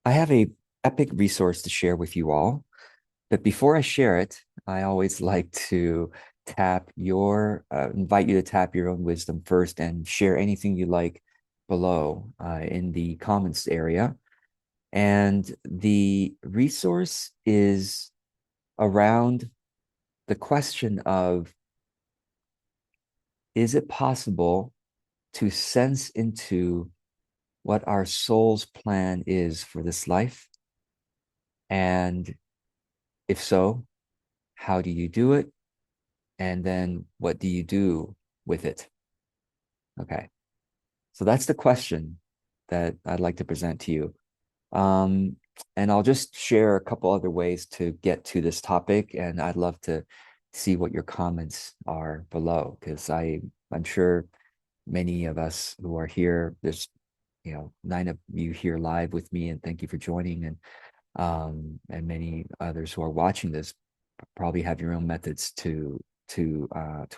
I have a epic resource to share with you all, but before I share it, I always like to invite you to tap your own wisdom first and share anything you like below in the comments area. And the resource is around the question of, is it possible to sense into what our soul's plan is for this life? And if so, how do you do it? And then what do you do with it? Okay. So that's the question that I'd like to present to you. Um, and I'll just share a couple other ways to get to this topic. And I'd love to see what your comments are below, because I'm sure many of us who are here, there's, 9 of you here live with me, and thank you for joining. And many others who are watching this probably have your own methods to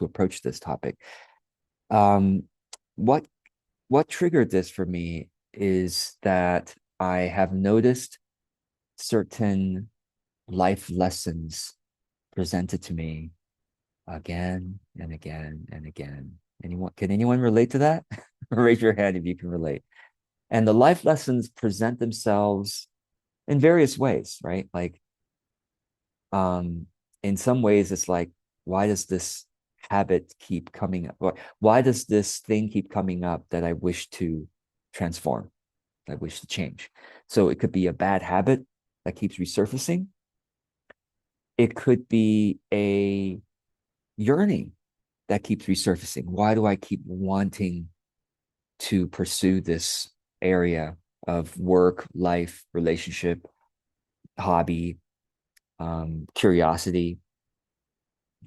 approach this topic. Um, what what triggered this for me is that I have noticed certain life lessons presented to me again and again and again. Can anyone relate to that? Raise your hand if you can relate. And the life lessons present themselves in various ways, right? Like, um, in some ways, it's like, why does this habit keep coming up? Why does this thing keep coming up that I wish to transform, that I wish to change? So it could be a bad habit that keeps resurfacing. It could be a yearning that keeps resurfacing. Why do I keep wanting to pursue this area of work, life, relationship, hobby, curiosity?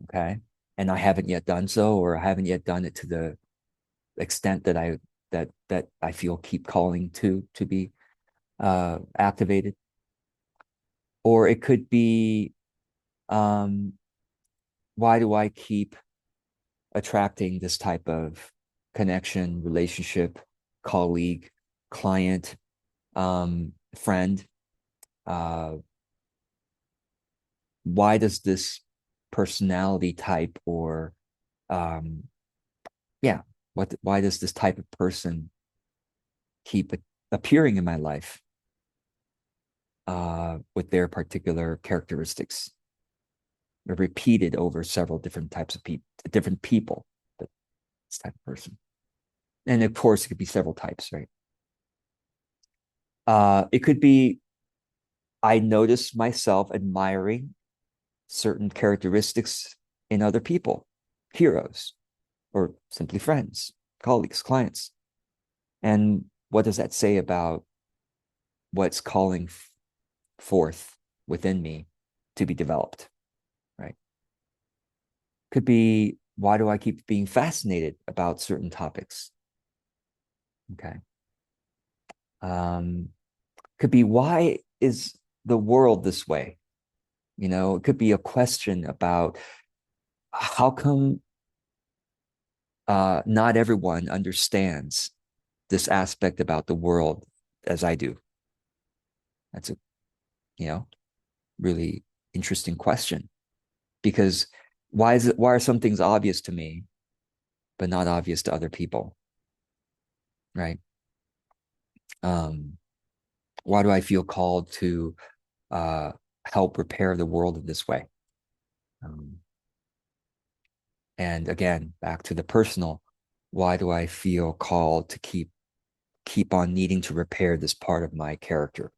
Okay. And I haven't yet done so, or I haven't yet done it to the extent that I feel keep calling to be activated. Or it could be, um, why do I keep attracting this type of connection, relationship, colleague, client, friend? Uh, why does this personality type, or um, yeah, why does this type of person keep appearing in my life with their particular characteristics, repeated over several different types of different people, but this type of person? And of course, it could be several types, right? It could be, I notice myself admiring certain characteristics in other people, heroes, or simply friends, colleagues, clients. And what does that say about what's calling forth within me to be developed, right? Could be, why do I keep being fascinated about certain topics? Okay. Um, could be, why is the world this way? It could be a question about, how come not everyone understands this aspect about the world as I do? That's a, you know, really interesting question, because why are some things obvious to me but not obvious to other people, right? Um, why do I feel called to uh, help repair the world in this way? Um, and again, back to the personal, why do I feel called to keep on needing to repair this part of my character,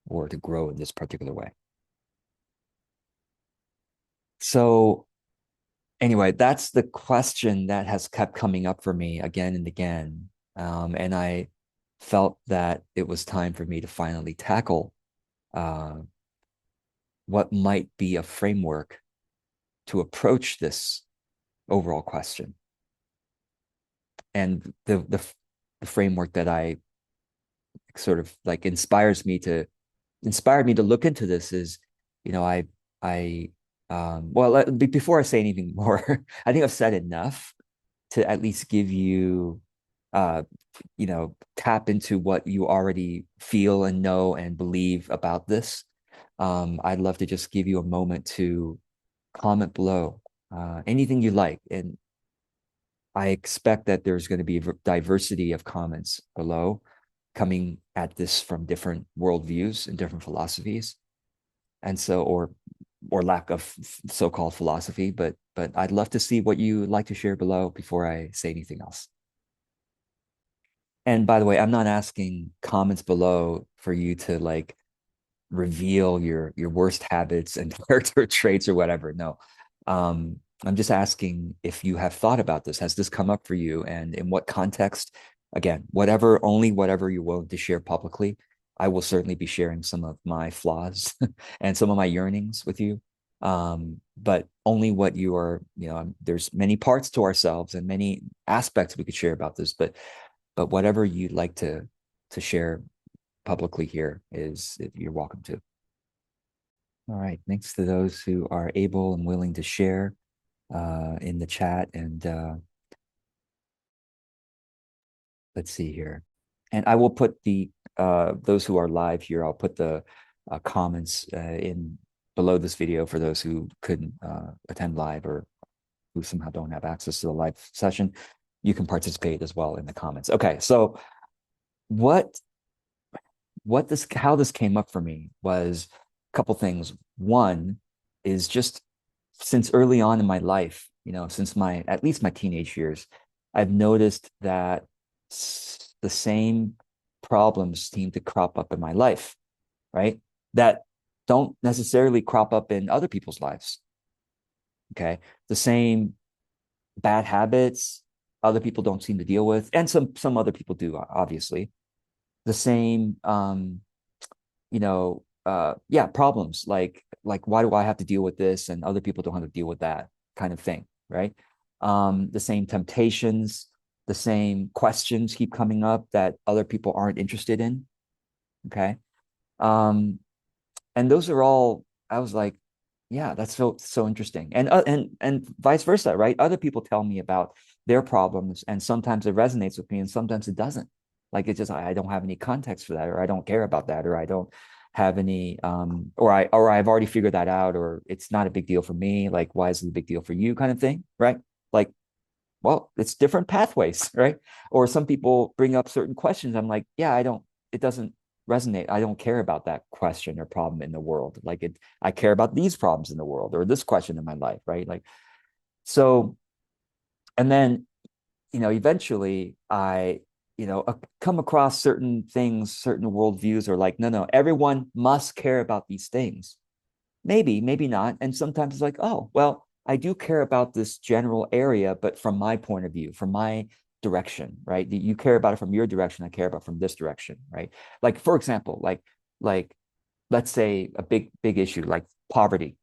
or to grow in this particular way? So anyway, that's the question that has kept coming up for me again and again. And I felt that it was time for me to finally tackle uh, what might be a framework to approach this overall question. And the framework that I sort of like inspired me to look into this is, you know, I well, before I say anything more, I think I've said enough to at least give you uh, tap into what you already feel and know and believe about this, I'd love to just give you a moment to comment below anything you like. And I expect that there's going to be a diversity of comments below coming at this from different worldviews and different philosophies. And so, or lack of so-called philosophy, but I'd love to see what you like to share below before I say anything else. And by the way, I'm not asking comments below for you to like reveal your worst habits and character traits or whatever. No. I'm just asking if you have thought about this. Has this come up for you? And in what context? Again, only whatever you're willing to share publicly. I will certainly be sharing some of my flaws and some of my yearnings with you. But only what you are, there's many parts to ourselves and many aspects we could share about this, but whatever you'd like to share publicly here is you're welcome to. All right. Thanks to those who are able and willing to share in the chat. And let's see here. And I will put those who are live here, I'll put the comments in below this video for those who couldn't attend live or who somehow don't have access to the live session. You can participate as well in the comments. Okay. So how this came up for me was a couple things. One is just since early on in my life, since at least my teenage years, I've noticed that the same problems seem to crop up in my life, right? That don't necessarily crop up in other people's lives. Okay. The same bad habits other people don't seem to deal with, and some other people do, obviously. The same problems like why do I have to deal with this and other people don't have to deal with that kind of thing, right? The same temptations, the same questions keep coming up that other people aren't interested in. Okay. And those are all, I was like, yeah, that's so interesting. And vice versa, right? Other people tell me about their problems, and sometimes it resonates with me and sometimes it doesn't. Like it's just I don't have any context for that, or I don't care about that, or I don't have any or I've already figured that out, or it's not a big deal for me. Like, why is it a big deal for you, kind of thing, right? Like, well, it's different pathways, right? Or some people bring up certain questions. I'm like, yeah, it doesn't resonate. I don't care about that question or problem in the world. I care about these problems in the world or this question in my life, right? Like, so, and then, eventually come across certain things, certain worldviews are like, no, everyone must care about these things. Maybe not. And sometimes it's like, oh, well, I do care about this general area, but from my point of view, from my direction, right? You care about it from your direction, I care about from this direction, right? Like, for example, like let's say a big issue like poverty.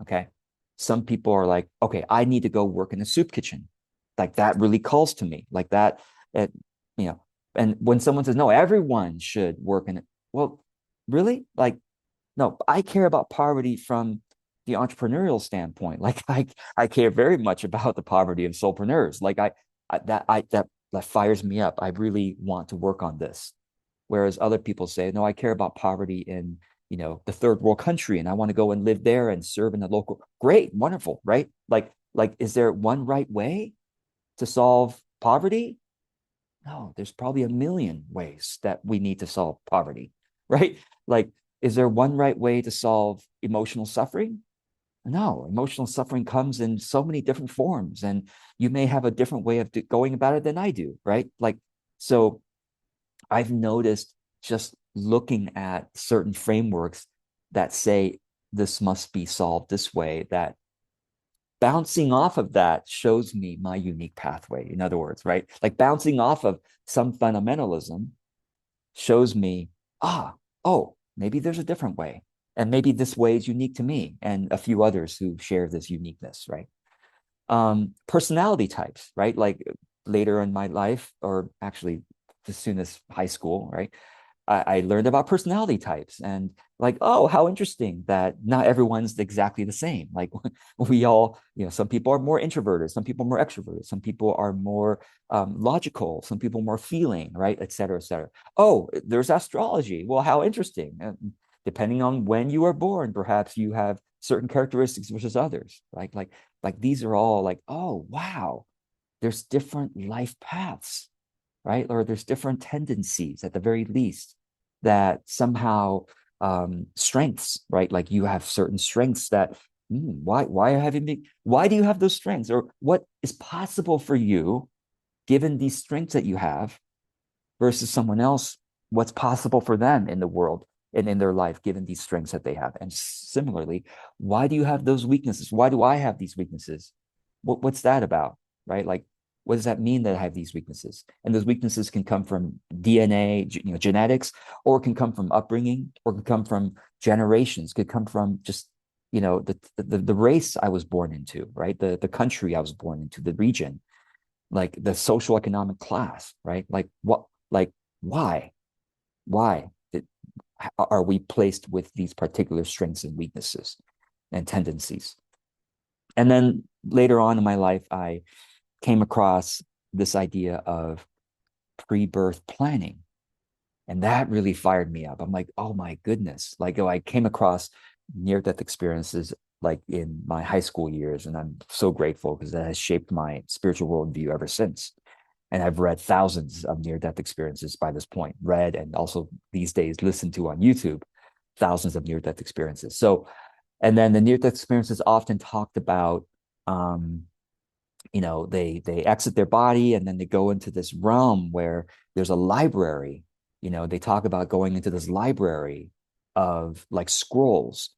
Okay. Some people are like, okay, I need to go work in a soup kitchen. Like that really calls to me. Like that, it, you know, and when someone says, no, everyone should work in it. Well, really? Like, no, I care about poverty from the entrepreneurial standpoint. Like I care very much about the poverty of solopreneurs. Like that fires me up. I really want to work on this. Whereas other people say, no, I care about poverty in, the third world country and I want to go and live there and serve in the local. Great, wonderful, right? Like, is there one right way to solve poverty? No, there's probably a million ways that we need to solve poverty, right? Like, is there one right way to solve emotional suffering? No, emotional suffering comes in so many different forms, and you may have a different way of going about it than I do, right? Like, so I've noticed just looking at certain frameworks that say this must be solved this way, that bouncing off of that shows me my unique pathway. In other words, right? Like bouncing off of some fundamentalism shows me, oh, maybe there's a different way. And maybe this way is unique to me and a few others who share this uniqueness, right? Personality types, right? Like later in my life, or actually as soon as high school, right? I learned about personality types and like, oh, how interesting that not everyone's exactly the same. Like we all, some people are more introverted, some people are more extroverted, some people are more logical, some people more feeling, right, et cetera, et cetera. Oh, there's astrology. Well, how interesting. Depending on when you are born, perhaps you have certain characteristics versus others, right? Like these are all like, oh, wow, there's different life paths, right? Or there's different tendencies at the very least that somehow strengths, right? Like you have certain strengths that why do you have those strengths? Or what is possible for you given these strengths that you have versus someone else, what's possible for them in the world and in their life given these strengths that they have. And similarly, why do you have those weaknesses? Why do I have these weaknesses? What's that about? Right? Like, what does that mean that I have these weaknesses? And those weaknesses can come from DNA, genetics, or it can come from upbringing, or it can come from generations, could come from just the race I was born into, right? The country I was born into, the region, like the social economic class, right? Like what, like why, why did, are we placed with these particular strengths and weaknesses and tendencies? And then later on in my life, I came across this idea of pre-birth planning. And that really fired me up. I'm like, oh my goodness. Like, oh, I came across near-death experiences like in my high school years. And I'm so grateful because that has shaped my spiritual worldview ever since. And I've read thousands of near-death experiences by this point, read and also these days listened to on YouTube, thousands of near-death experiences. So, and then the near-death experiences often talked about um, they exit their body and then they go into this realm where there's a library. They talk about going into this library of like scrolls,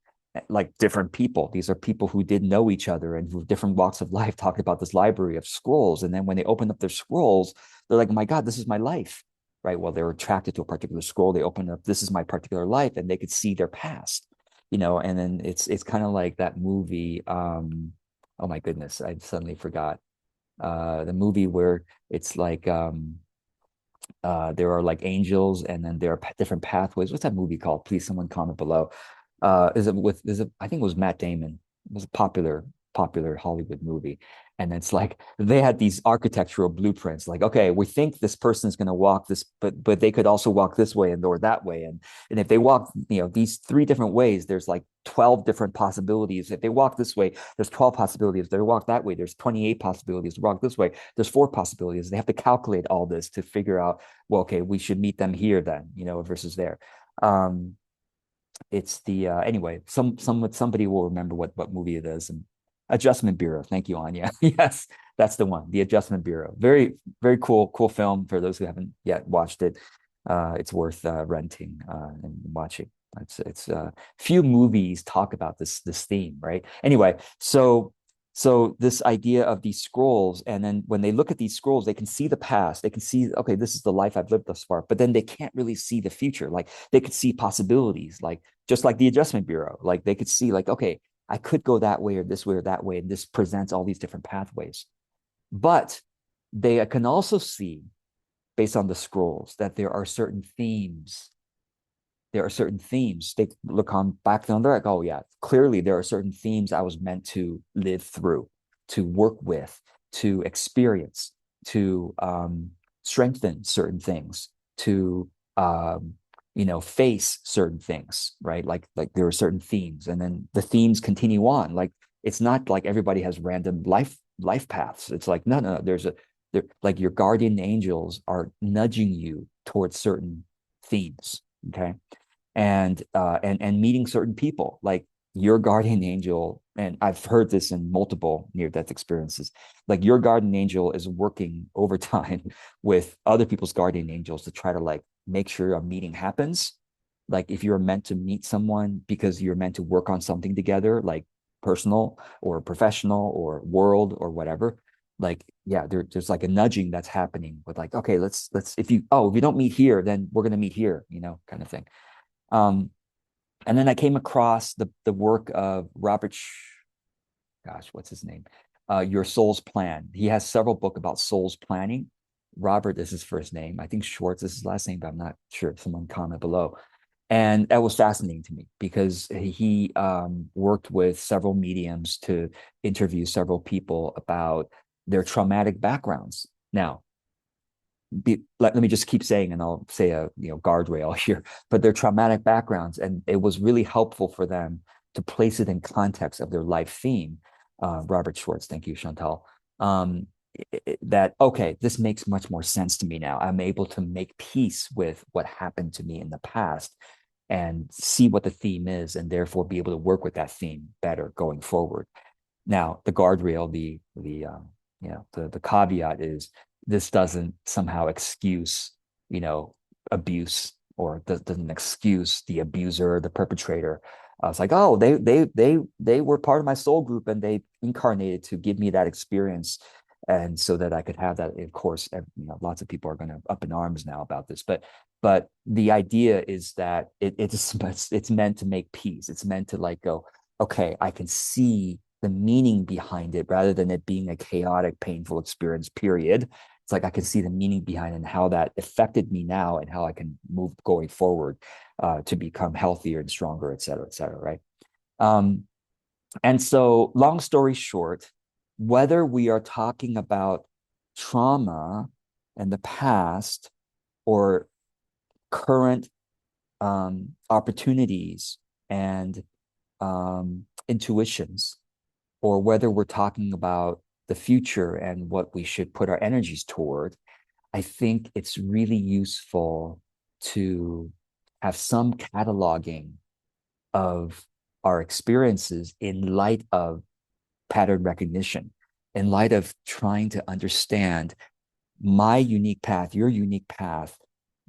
like different people. These are people who didn't know each other and who different walks of life talked about this library of scrolls. And then when they open up their scrolls, they're like, oh my God, this is my life. Right. Well, they're attracted to a particular scroll. They open up, this is my particular life, and they could see their past, and then it's kind of like that movie. Oh my goodness, I suddenly forgot the movie where it's like there are like angels and then there are different pathways. What's that movie called? Please, someone comment below. I think it was Matt Damon. It was a popular Hollywood movie. And it's like they had these architectural blueprints, like, okay, we think this person is going to walk this, but they could also walk this way and or that way. And if they walk, these three different ways, there's like 12 different possibilities. If they walk this way, there's 12 possibilities. If they walk that way, there's 28 possibilities. To walk this way, there's 4 possibilities. They have to calculate all this to figure out, well, okay, we should meet them here then, versus there. It's the anyway, somebody will remember what movie it is. And Adjustment Bureau. Thank you, Anya. Yes, that's the one. The Adjustment Bureau. Very, very cool film for those who haven't yet watched it. It's worth renting and watching. It's few movies talk about this theme, right? Anyway, so this idea of these scrolls, and then when they look at these scrolls, they can see the past. They can see, okay, this is the life I've lived thus far, but then they can't really see the future. Like they could see possibilities, like just like the Adjustment Bureau. Like they could see, like, okay, I could go that way or this way or that way, and this presents all these different pathways. But they can also see, based on the scrolls, that there are certain themes. There are certain themes. They look on back and they're like, oh yeah, clearly there are certain themes I was meant to live through, to work with, to experience, to strengthen certain things, to face certain things, right? Like there are certain themes, and then the themes continue on. Like it's not like everybody has random life paths. It's like no, there, like your guardian angels are nudging you towards certain themes. Okay, and meeting certain people, like your guardian angel. And I've heard this in multiple near-death experiences, like your guardian angel is working overtime with other people's guardian angels to try to like make sure a meeting happens. Like if you're meant to meet someone because you're meant to work on something together, like personal or professional or world or whatever, like yeah, there's like a nudging that's happening with like, okay, let's if you don't meet here, then we're going to meet here, kind of thing. um and then I came across the work of gosh, what's his name? Your Soul's Plan. He has several books about soul's planning Robert is his first name. I think Schwartz is his last name, but I'm not sure. Someone comment below. And that was fascinating to me because he worked with several mediums to interview several people about their traumatic backgrounds. Now, let me just keep saying, and I'll say a guardrail here, but their traumatic backgrounds, and it was really helpful for them to place it in context of their life theme. Robert Schwartz, thank you, Chantal. That okay, this makes much more sense to me now. I'm able to make peace with what happened to me in the past and see what the theme is, and therefore be able to work with that theme better going forward. Now, the guardrail, the caveat is this doesn't somehow excuse, abuse, or doesn't excuse the abuser, the perpetrator. It's like, oh, they were part of my soul group and they incarnated to give me that experience, and so that I could have that. Of course, lots of people are going to up in arms now about this, but the idea is that it's meant to make peace. It's meant to like go, okay, I can see the meaning behind it rather than it being a chaotic, painful experience, period. It's like I can see the meaning behind it and how that affected me now and how I can move going forward to become healthier and stronger, et cetera, right? And so, long story short, whether we are talking about trauma and the past or current opportunities and intuitions, or whether we're talking about the future and what we should put our energies toward, I think it's really useful to have some cataloging of our experiences in light of pattern recognition, in light of trying to understand my unique path, your unique path.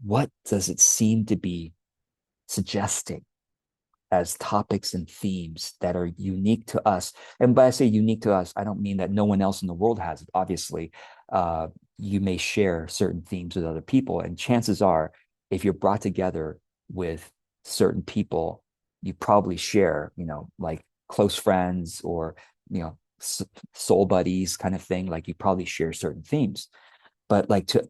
What does it seem to be suggesting as topics and themes that are unique to us? And by I say unique to us, I don't mean that no one else in the world has it. Obviously, you may share certain themes with other people, and chances are, if you're brought together with certain people, you probably share, like close friends or soul buddies kind of thing. Like you probably share certain themes, but like to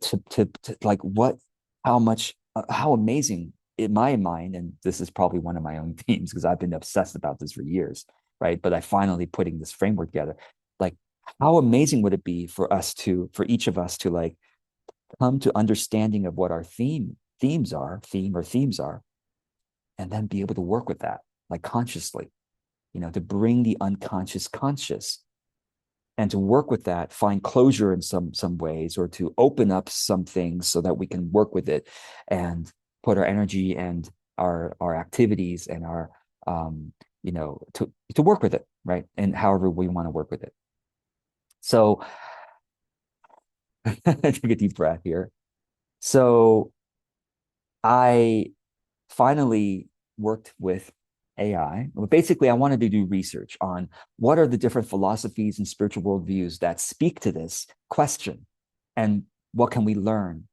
like what, how amazing in my mind, and this is probably one of my own themes because I've been obsessed about this for years, right? But I finally putting this framework together. Like, how amazing would it be for each of us to like come to understanding of what our themes are, and then be able to work with that, like consciously, to bring the unconscious conscious, and to work with that, find closure in some ways, or to open up some things so that we can work with it and put our energy and our activities and our to work with it, right? And however we want to work with it. So take a deep breath here. So I finally worked with AI. But basically, I wanted to do research on what are the different philosophies and spiritual worldviews that speak to this question, and what can we learn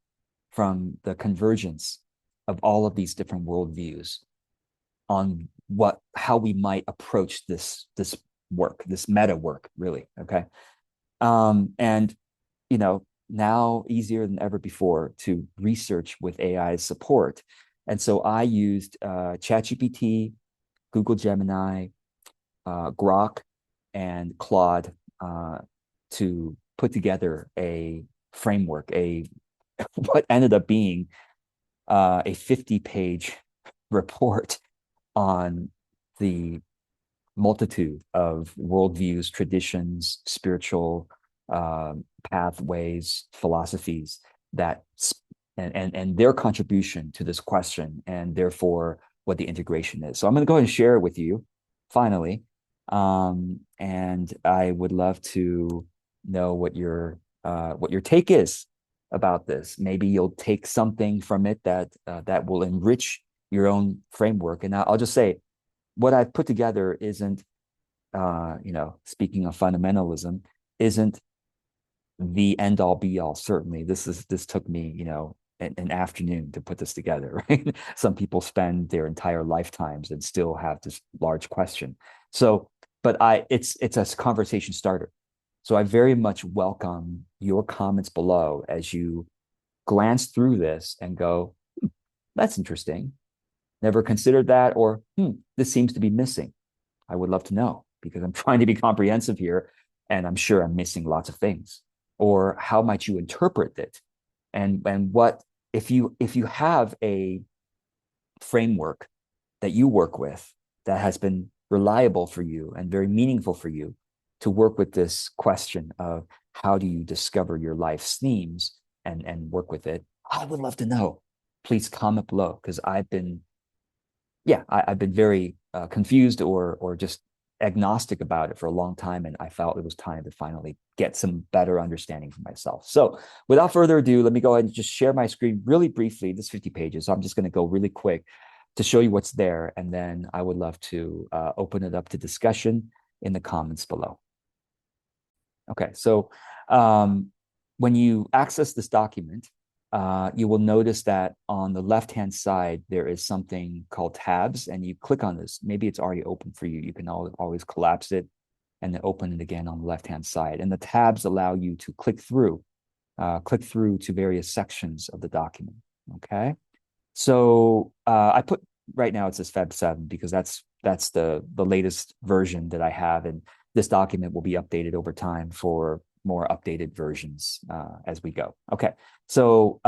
from the convergence of all of these different worldviews on how we might approach this work, this meta work, really. Okay. And now easier than ever before to research with AI's support. And so I used ChatGPT, Google Gemini, Grok, and Claude to put together a framework, what ended up being a 50-page report on the multitude of worldviews, traditions, spiritual pathways, philosophies that and their contribution to this question, and therefore what the integration is. So I'm going to go ahead and share it with you finally. And I would love to know what your take is about this. Maybe you'll take something from it that will enrich your own framework. And I'll just say, what I've put together isn't, speaking of fundamentalism, isn't the end all be all. Certainly, this took me, an afternoon to put this together, right? Some people spend their entire lifetimes and still have this large question. So, but it's a conversation starter. So I very much welcome your comments below as you glance through this and go, that's interesting. Never considered that, or this seems to be missing. I would love to know because I'm trying to be comprehensive here and I'm sure I'm missing lots of things. Or how might you interpret it? And what if you have a framework that you work with that has been reliable for you and very meaningful for you to work with this question of how do you discover your life's themes and work with it? I would love to know. Please comment below because I've been very confused or just agnostic about it for a long time, and I felt it was time to finally get some better understanding for myself. So without further ado, let me go ahead and just share my screen really briefly. This 50 pages, so I'm just going to go really quick to show you what's there, and then I would love to open it up to discussion in the comments below. Okay, so when you access this document, you will notice that on the left-hand side, there is something called tabs, and you click on this. Maybe it's already open for you. You can always collapse it and then open it again on the left-hand side. And the tabs allow you to click through to various sections of the document, okay? So I put, right now it says Feb 7 because that's the latest version that I have, and this document will be updated over time for more updated versions as we go. Okay, so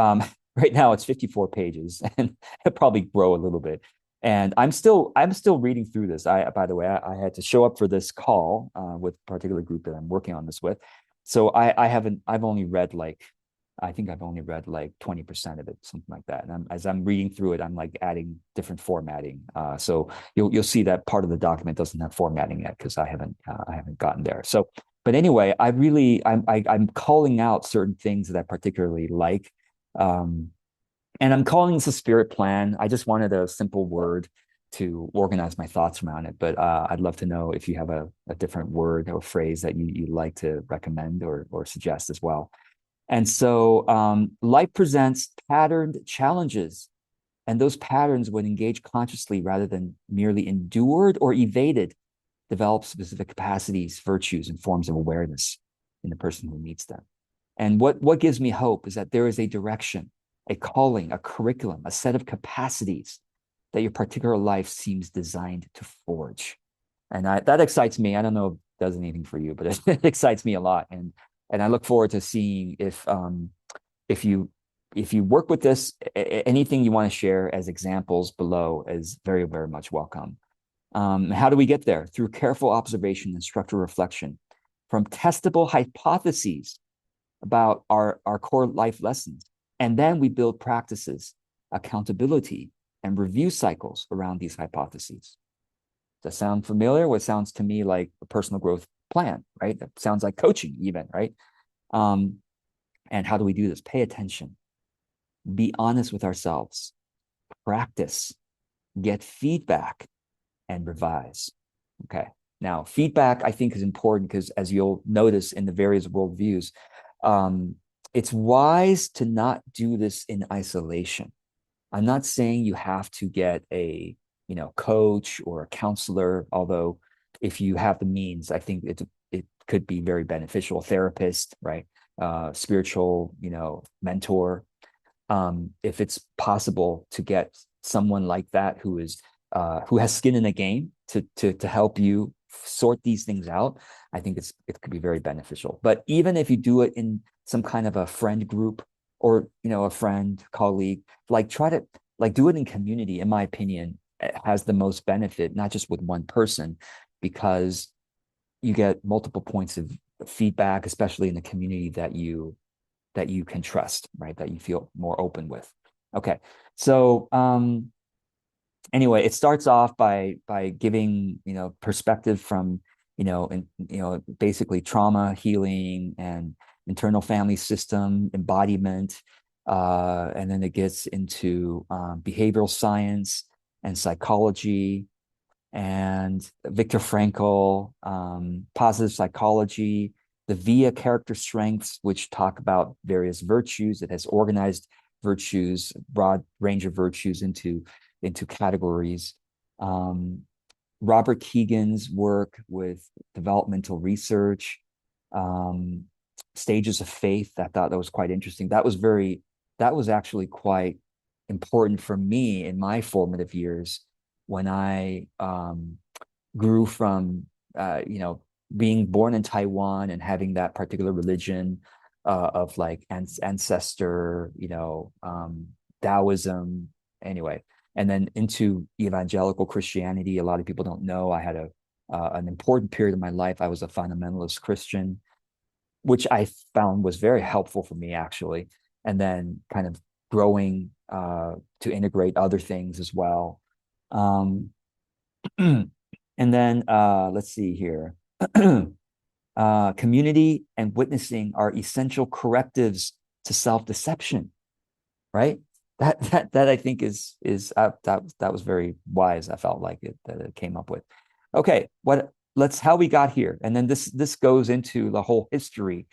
right now it's 54 pages, and it'll probably grow a little bit. And I'm still reading through this. By the way, I had to show up for this call with a particular group that I'm working on this with. So I've only read like, I think I've only read like 20% of it, something like that. And as I'm reading through it, I'm like adding different formatting. So you'll see that part of the document doesn't have formatting yet because I haven't gotten there. So, but anyway, I'm calling out certain things that I particularly like, and I'm calling this a spirit plan. I just wanted a simple word to organize my thoughts around it. But I'd love to know if you have a different word or phrase that you'd like to recommend or suggest as well. And so life presents patterned challenges, and those patterns, when engaged consciously rather than merely endured or evaded, develop specific capacities, virtues, and forms of awareness in the person who meets them. And what gives me hope is that there is a direction, a calling, a curriculum, a set of capacities that your particular life seems designed to forge. And that excites me. I don't know if it does anything for you, but it excites me a lot. And I look forward to seeing if you work with this, anything you want to share as examples below is very, very much welcome. How do we get there? Through careful observation and structural reflection, from testable hypotheses about our core life lessons. And then we build practices, accountability, and review cycles around these hypotheses. Does that sound familiar? What sounds to me like a personal growth plan, right? That sounds like coaching even, right? And how do we do this? Pay attention, be honest with ourselves, practice, get feedback, and revise. Okay. Now, feedback I think is important because, as you'll notice in the various worldviews, it's wise to not do this in isolation. I'm not saying you have to get a coach or a counselor, although if you have the means, I think it could be very beneficial. Therapist, right? Spiritual, mentor. If it's possible to get someone like that who has skin in the game to help you sort these things out, I think it could be very beneficial. But even if you do it in some kind of a friend group or a friend, colleague, try to do it in community, in my opinion, it has the most benefit, not just with one person, because you get multiple points of feedback, especially in the community that you can trust, right? That you feel more open with. Okay. So anyway, it starts off by giving, perspective from, basically trauma healing and internal family system embodiment. And then it gets into behavioral science and psychology and Viktor Frankl, positive psychology, the VIA character strengths, which talk about various virtues. It has organized virtues, broad range of virtues into categories. Robert Keegan's work with developmental research, stages of faith. I thought that was quite interesting. That was very that was actually quite important for me in my formative years when I grew from being born in Taiwan and having that particular religion of like ancestor, Taoism, anyway, and then into evangelical Christianity. A lot of people don't know I had an important period of my life. I was a fundamentalist Christian, which I found was very helpful for me actually, and then kind of growing to integrate other things as well. Um, and then let's see here. Community and witnessing are essential correctives to self-deception, right? That I think is that was very wise. I felt like it that it came up with. Okay, let's how we got here, and then this goes into the whole history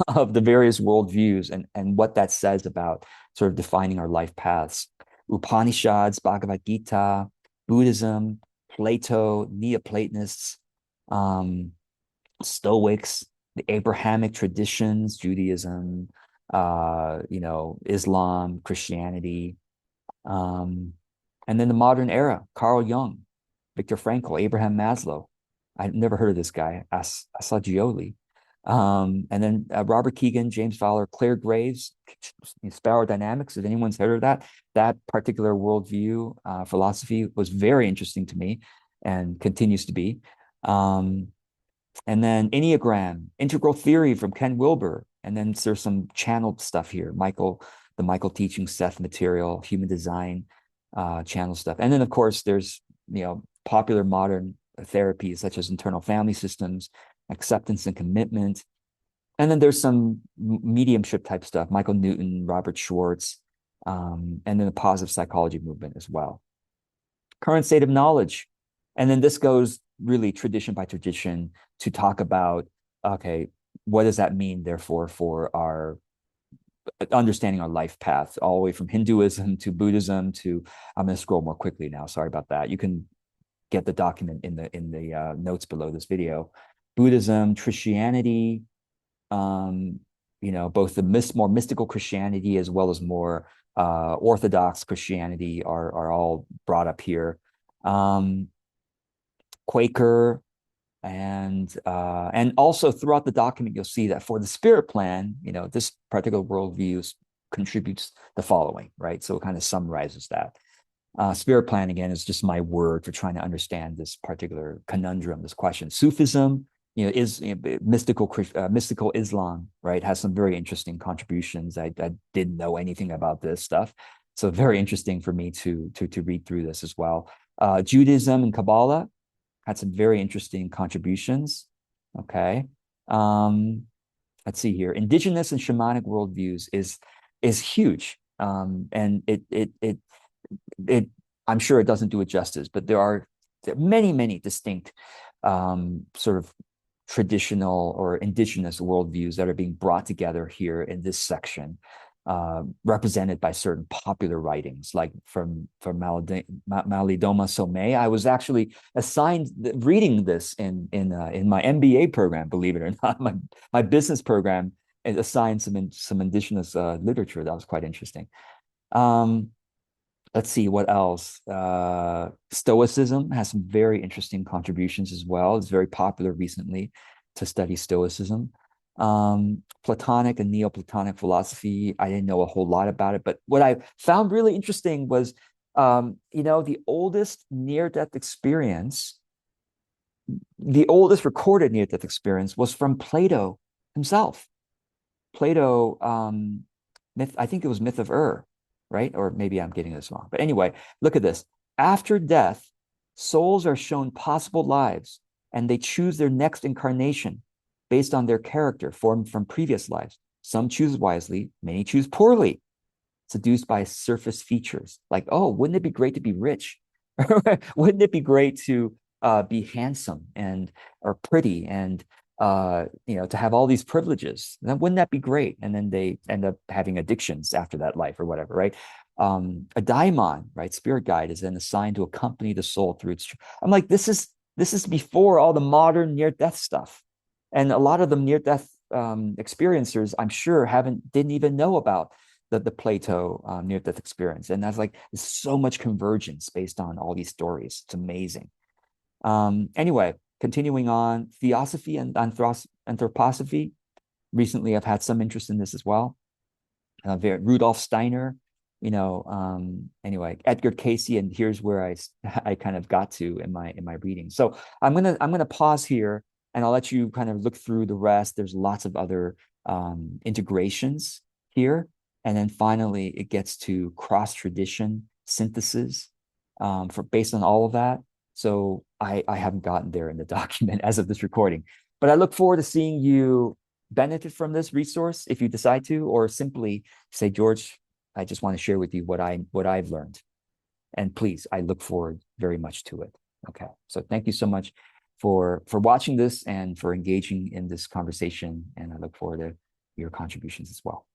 of the various worldviews and what that says about sort of defining our life paths. Upanishads, Bhagavad Gita, Buddhism, Plato, Neoplatonists, um, Stoics, the Abrahamic traditions, Judaism, Islam, Christianity, um, and then the modern era, Carl Jung, Viktor Frankl, Abraham Maslow. I'd never heard of this guy, Assagioli. And then Robert Keegan, James Fowler, Claire Graves, Spiral Dynamics. If anyone's heard of that particular worldview philosophy was very interesting to me and continues to be. And then Enneagram, Integral Theory from Ken Wilber. And then there's some channeled stuff here. The Michael Teaching, Seth material, human design, channel stuff. And then, of course, there's, popular modern therapies such as internal family systems, acceptance and commitment. And then there's some mediumship type stuff, Michael Newton, Robert Schwartz, and then the positive psychology movement as well. Current state of knowledge. And then this goes really tradition by tradition to talk about, okay, what does that mean, therefore, for our understanding our life path, all the way from Hinduism to Buddhism to, I'm going to scroll more quickly now. Sorry about that. You can get the document in the notes below this video. Buddhism, Christianity, both the more mystical Christianity as well as more Orthodox Christianity are all brought up here. Quaker, and also throughout the document, you'll see that for the spirit plan, this particular worldview contributes the following, right? So it kind of summarizes that. Spirit plan, again, is just my word for trying to understand this particular conundrum, this question. Sufism, is mystical Islam, right? Has some very interesting contributions. I didn't know anything about this stuff, so very interesting for me to read through this as well. Judaism and Kabbalah had some very interesting contributions. Okay, let's see here. Indigenous and shamanic worldviews is huge, and it I'm sure it doesn't do it justice, but there are many distinct sort of traditional or indigenous worldviews that are being brought together here in this section, represented by certain popular writings, like from Malidoma Somé. I was actually assigned reading this in my MBA program, believe it or not. My business program assigned some indigenous literature. That was quite interesting. Let's see what else. Stoicism has some very interesting contributions as well. It's very popular recently to study Stoicism. Platonic and Neoplatonic philosophy, I didn't know a whole lot about it, but what I found really interesting was, the oldest near-death experience, the oldest recorded near-death experience was from Plato himself. Plato, I think it was Myth of Ur, right? Or maybe I'm getting this wrong. But anyway, look at this. After death, souls are shown possible lives, and they choose their next incarnation based on their character formed from previous lives. Some choose wisely, many choose poorly, seduced by surface features. Like, oh, wouldn't it be great to be rich? Wouldn't it be great to be handsome or pretty and to have all these privileges? Then wouldn't that be great? And then they end up having addictions after that life or whatever, right? A daimon, right, spirit guide, is then assigned to accompany the soul through its. I'm like, this is before all the modern near-death stuff, and a lot of the near-death experiencers, I'm sure, didn't even know about the Plato near-death experience. And that's like, there's so much convergence based on all these stories. It's amazing. Anyway, continuing on, theosophy and anthroposophy. Recently, I've had some interest in this as well. Rudolf Steiner, anyway, Edgar Casey, and here's where I kind of got to in my reading. So I'm gonna pause here, and I'll let you kind of look through the rest. There's lots of other integrations here, and then finally it gets to cross tradition synthesis for based on all of that. So I haven't gotten there in the document as of this recording, but I look forward to seeing you benefit from this resource if you decide to, or simply say, George, I just want to share with you what I've learned. And please, I look forward very much to it. Okay. So thank you so much for watching this and for engaging in this conversation. And I look forward to your contributions as well.